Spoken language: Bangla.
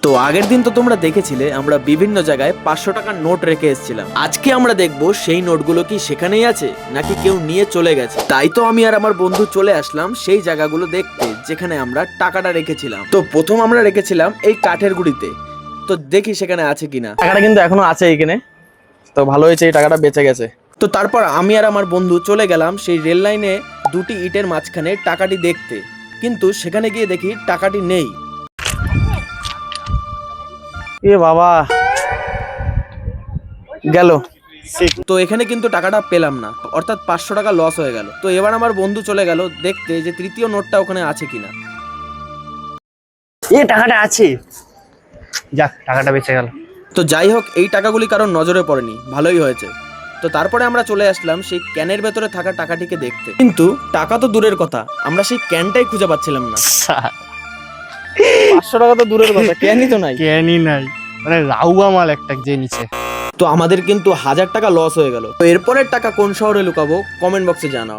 তো আগের দিন তো তোমরা দেখেছিলে আমরা বিভিন্ন জায়গায় 500 টাকার নোট রেখে এসেছিলাম। আজকে আমরা দেখবো সেই নোটগুলো কি সেখানেই আছে নাকি কেউ নিয়ে চলে গেছে। তাই তো আমি আর আমার বন্ধু চলে আসলাম সেই জায়গাগুলো দেখতে যেখানে আমরা টাকাটা রেখেছিলাম। তো প্রথম আমরা রেখেছিলাম এই কাঠের গুঁড়িতে, তো দেখি সেখানে আছে কিনা। টাকাটা কিন্তু এখনো আছে এইখানে, তো ভালো হয়েছে এই টাকাটা বেঁচে গেছে। তো তারপর আমি আর আমার বন্ধু চলে গেলাম সেই রেল লাইনে দুটি ইটের মাঝখানে টাকাটি দেখতে, কিন্তু সেখানে গিয়ে দেখি টাকাটি নেই। এ বাবা, গেল। তো এখানে কিন্তু টাকাটা পেলাম না, অর্থাৎ 500 টাকা লস হয়ে গেল। তো এবার আমার বন্ধু চলে গেল দেখতে যে তৃতীয় নোটটা ওখানে আছে কিনা। এ টাকাটা আছে, যাক টাকাটা বেঁচে গেল। তো যাই হোক, এই টাকাগুলি কারোর নজরে পড়েনি, ভালোই হয়েছে। তো তারপরে আমরা চলে আসলাম সেই ক্যানের ভেতরে থাকা টাকাটিকে দেখতে, কিন্তু টাকা তো দূরের কথা, আমরা সেই ক্যানটাই খুঁজে পাচ্ছিলাম না। 500 টাকা তো দূরের কথা, ক্যানই তো নাই। ক্যানই নাই, মানে রাউয়া মাল একটা যে নিচে। তো আমাদের কিন্তু 1000 টাকা লস হয়ে গেল। তো এরপরের টাকা কোন শহরে লুকাবো কমেন্ট বক্সে জানাও।